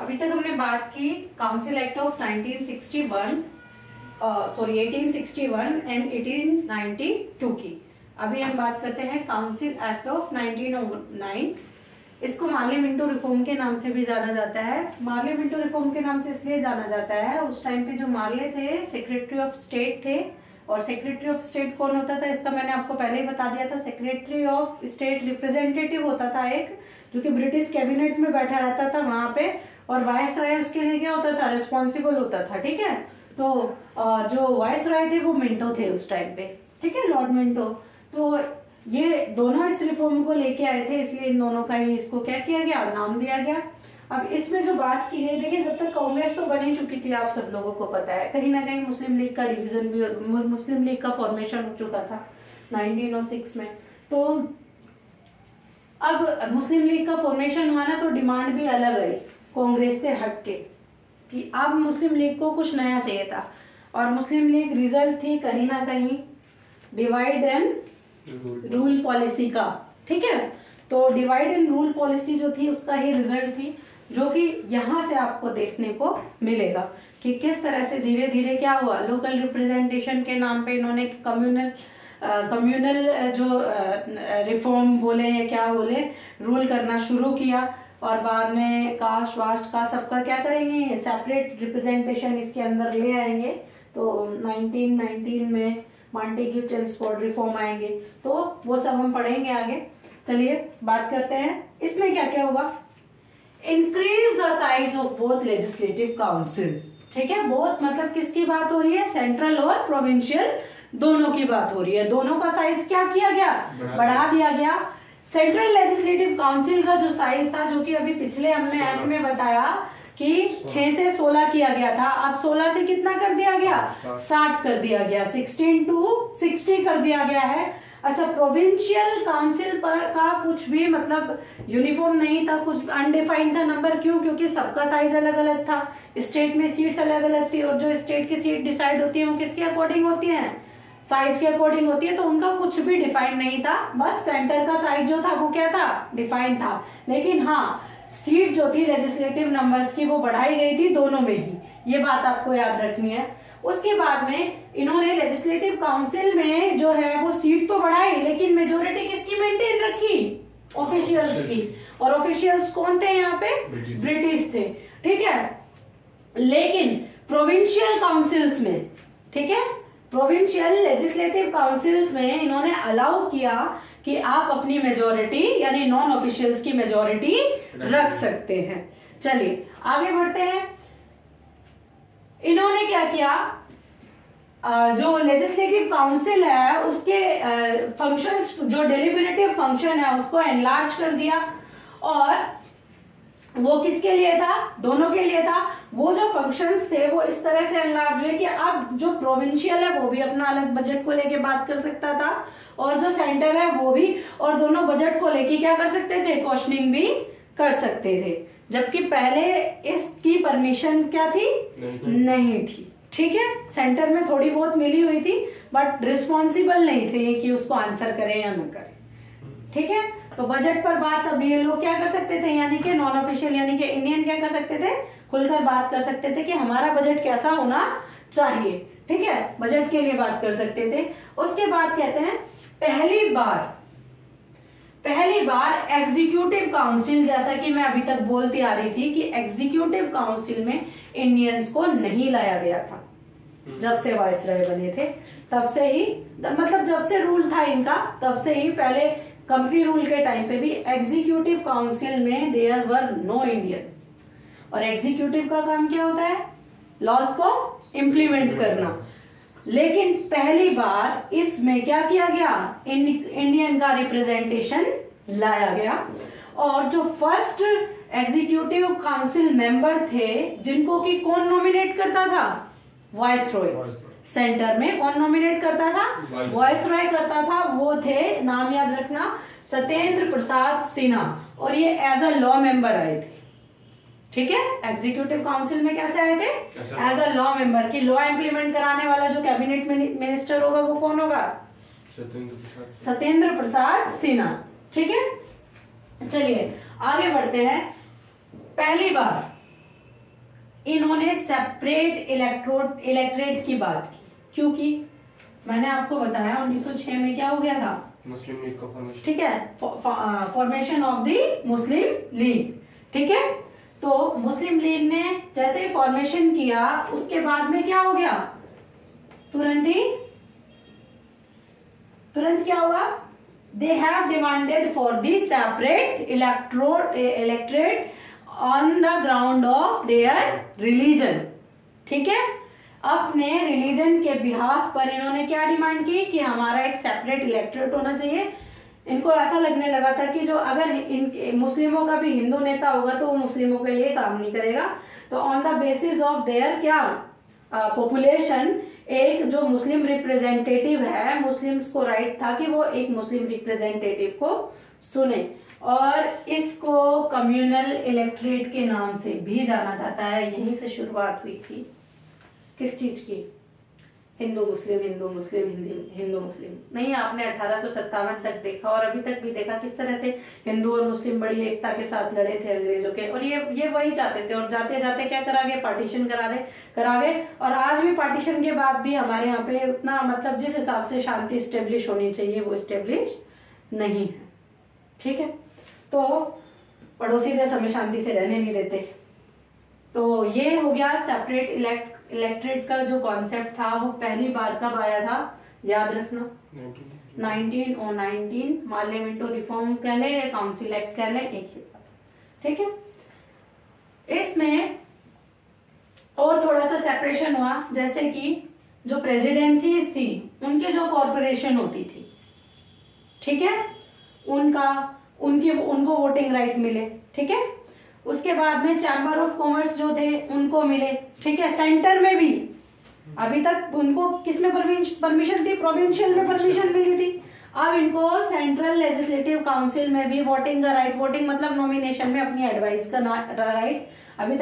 अभी तक हमने बात की काउंसिल एक्ट ऑफ 1861 एंड 1892 की। अभी हम बात करते हैं काउंसिल एक्ट ऑफ 1909। इसको मार्ले मिंटो रिफॉर्म के नाम से भी जाना जाता है। मार्ले मिंटो रिफॉर्म के नाम से इसलिए जाना जाता है, उस टाइम पे जो मार्ले थे सेक्रेटरी ऑफ स्टेट थे, और सेक्रेटरी ऑफ स्टेट कौन होता था इसका मैंने आपको पहले ही बता दिया था। सेक्रेटरी ऑफ स्टेट रिप्रेजेंटेटिव होता था एक, जो कि ब्रिटिश कैबिनेट में बैठा रहता था वहां पे, और वाइस राय उसके लिए क्या होता था, रिस्पॉन्सिबल होता था। ठीक है, तो जो वाइस राय थे वो मिंटो थे उस टाइम पे, ठीक है, लॉर्ड मिंटो। तो ये दोनों इस रिफॉर्म को लेके आए थे, इसलिए इन दोनों का ही इसको क्या किया गया, नाम दिया गया। अब इसमें जो बात की है, देखिए जब तक कांग्रेस तो बनी चुकी थी, आप सब लोगों को पता है, कहीं ना कहीं मुस्लिम लीग का डिवीजन भी, मुस्लिम लीग का फॉर्मेशन हो चुका था 1906 में। तो अब मुस्लिम लीग का फॉर्मेशन हुआ ना, तो डिमांड भी अलग आई कांग्रेस से हटके, कि अब मुस्लिम लीग को कुछ नया चाहिए था। और मुस्लिम लीग रिजल्ट थी कहीं ना कहीं डिवाइड एंड रूल पॉलिसी का। ठीक है, तो डिवाइड एंड रूल पॉलिसी जो थी उसका ही रिजल्ट थी, जो कि यहां से आपको देखने को मिलेगा कि किस तरह से धीरे धीरे क्या हुआ, लोकल रिप्रेजेंटेशन के नाम पे इन्होंने कम्युनल जो रिफॉर्म बोले या क्या बोले, रूल करना शुरू किया। और बाद में कास्ट वास्ट का सबका क्या करेंगे, सेपरेट रिप्रेजेंटेशन इसके अंदर ले आएंगे। तो 1919 में मॉन्टेग्यू चेम्सफोर्ड रिफॉर्म आएंगे, तो वो सब हम पढ़ेंगे आगे। चलिए बात करते हैं इसमें क्या क्या हुआ। Increase the size of both legislative council. ठीक है, बोथ मतलब किसकी बात हो रही है, सेंट्रल और प्रोविंशियल दोनों की बात हो रही है। दोनों का साइज क्या किया गया, बढ़ा दिया गया। सेंट्रल लेजिस्लेटिव काउंसिल का जो साइज था, जो कि अभी पिछले हमने एक्ट में बताया कि 6 से 16 किया गया था, अब 16 से कितना कर दिया गया, 60 कर दिया गया, 16 to 60 कर दिया गया है। अच्छा, प्रोविंशियल काउंसिल पर का कुछ भी मतलब यूनिफॉर्म नहीं था, कुछ अनडिफाइंड था नंबर। क्यों? क्योंकि सबका साइज अलग अलग था, स्टेट में सीट्स अलग अलग थी, और जो स्टेट की सीट डिसाइड होती है वो किसके अकॉर्डिंग होती है, साइज के अकॉर्डिंग होती है। तो उनका कुछ भी डिफाइंड नहीं था, बस सेंटर का साइज जो था वो क्या था, डिफाइंड था। लेकिन हाँ, सीट जो थी लेजिस्लेटिव नंबर्स की वो बढ़ाई गई थी दोनों में ही, ये बात आपको याद रखनी है। उसके बाद में इन्होंने लेजिस्लेटिव काउंसिल में जो है वो सीट तो बढ़ाई, लेकिन मेजोरिटी किसकी मेंटेन रखी, ऑफिशियल्स की। और ऑफिशियल्स कौन थे यहाँ पे, ब्रिटिश थे। ठीक है, लेकिन प्रोविंशियल काउंसिल्स में, ठीक है, प्रोविंशियल लेजिस्लेटिव काउंसिल्स में इन्होंने अलाउ किया कि आप अपनी मेजोरिटी यानी नॉन ऑफिशियल्स की मेजोरिटी रख सकते हैं। चलिए आगे बढ़ते हैं। इन्होंने क्या किया, जो लेजिस्लेटिव काउंसिल है उसके फंक्शंस, जो डेलिबरेटिव फंक्शन है उसको एनलार्ज कर दिया। और वो किसके लिए था, दोनों के लिए था। वो जो फंक्शंस थे वो इस तरह से एनलार्ज हुए कि अब जो प्रोविंशियल है वो भी अपना अलग बजट को लेके बात कर सकता था, और जो सेंटर है वो भी, और दोनों बजट को लेके क्या कर सकते थे, क्वेश्चनिंग भी कर सकते थे। जबकि पहले इसकी परमिशन क्या थी, नहीं थी। ठीक है, सेंटर में थोड़ी बहुत मिली हुई थी, बट रिस्पॉन्सिबल नहीं थे कि उसको आंसर करें या न करें। ठीक है, तो बजट पर बात अब ये लोग क्या कर सकते थे, यानी कि नॉन ऑफिशियल यानी कि इंडियन क्या कर सकते थे, खुलकर बात कर सकते थे कि हमारा बजट कैसा होना चाहिए। ठीक है, बजट के लिए बात कर सकते थे। उसके बाद कहते हैं पहली बार एग्जीक्यूटिव काउंसिल, जैसा कि मैं अभी तक बोलती आ रही थी कि एग्जीक्यूटिव काउंसिल में इंडियंस को नहीं लाया गया था। जब से वाइसरॉय बने थे तब से ही, मतलब जब से रूल था इनका तब से ही, पहले कंपनी रूल के टाइम पे भी एग्जीक्यूटिव काउंसिल में देयर वर नो इंडियंस। और एग्जीक्यूटिव का काम क्या होता है, लॉज को इम्प्लीमेंट करना। लेकिन पहली बार इसमें क्या किया गया, इंडियन का रिप्रेजेंटेशन लाया गया। और जो फर्स्ट एग्जीक्यूटिव काउंसिल मेंबर थे, जिनको कि कौन नॉमिनेट करता था, वाइसरॉय। सेंटर में कौन नॉमिनेट करता था, वाइसरॉय करता था। वो थे, नाम याद रखना, सत्येंद्र प्रसाद सिन्हा, और ये एज अ लॉ मेंबर आए थे। ठीक है, एग्जीक्यूटिव काउंसिल में कैसे आए थे, एज अ लॉ मेंबर, की लॉ इंप्लीमेंट कराने वाला जो कैबिनेट मिनिस्टर होगा वो कौन होगा, सत्येंद्र प्रसाद सिन्हा। ठीक है, चलिए आगे बढ़ते हैं। पहली बार इन्होंने सेपरेट इलेक्टरेट की बात की, क्योंकि मैंने आपको बताया 1906 में क्या हो गया था, मुस्लिम लीग का फॉर्मेशन, ठीक है, formation of the Muslim league, ठीक है। तो मुस्लिम लीग ने जैसे ही फॉर्मेशन किया उसके बाद में क्या हो गया, तुरंत क्या हुआ, they have demanded for the separate electorate on the ground of their religion, ठीक है। अपने रिलीजन के बिहाफ पर इन्होंने क्या डिमांड की कि हमारा एक सेपरेट इलेक्टोरेट होना चाहिए। इनको ऐसा लगने लगा था कि जो अगर इन मुस्लिमों का भी हिंदू नेता होगा तो वो मुस्लिमों के लिए काम नहीं करेगा, तो on the basis of their क्या पॉपुलेशन, एक जो मुस्लिम रिप्रेजेंटेटिव है, मुस्लिम्स को राइट था कि वो एक मुस्लिम रिप्रेजेंटेटिव को सुने, और इसको कम्युनल इलेक्टोरेट के नाम से भी जाना जाता है। यहीं से शुरुआत हुई थी किस चीज की, हिंदू मुस्लिम हिंदू मुस्लिम नहीं, आपने 1857 तक देखा और अभी तक भी देखा किस तरह से हिंदू और मुस्लिम बड़ी एकता के साथ लड़े थे अंग्रेजों के, और ये वही चाहते थे, और जाते जाते क्या करा गए, पार्टीशन करा गए। और आज भी पार्टीशन के बाद भी हमारे यहाँ पे उतना मतलब जिस हिसाब से शांति स्टेब्लिश होनी चाहिए वो स्टेब्लिश नहीं है, ठीक है। तो पड़ोसी देश हमें शांति से रहने नहीं देते। तो ये हो गया सेपरेट इलेक्टरेट का जो कॉन्सेप्ट था वो पहली बार कब आया था, याद रखना 1919 पार्लियामेंटो रिफॉर्म कह ले या काउंसिल एक्ट कह ले, एक ही बात, ठीक है। इसमें और थोड़ा सा सेपरेशन हुआ, जैसे कि जो प्रेसिडेंसीज थी उनकी जो कॉर्पोरेशन होती थी, ठीक है, उनको वोटिंग राइट मिले, ठीक है। उसके बाद में चैम्बर ऑफ कॉमर्स जो थे उनको मिले, ठीक है। सेंटर में भी अभी तक उनको किसमें परमिशन थी, प्रोविंशियल में परमिशन मिली थी, अब इनको सेंट्रल लेजिस्लेटिव काउंसिल में भी वोटिंग का राइट, वोटिंग मतलब नॉमिनेशन में अपनी एडवाइस का राइट अभी तक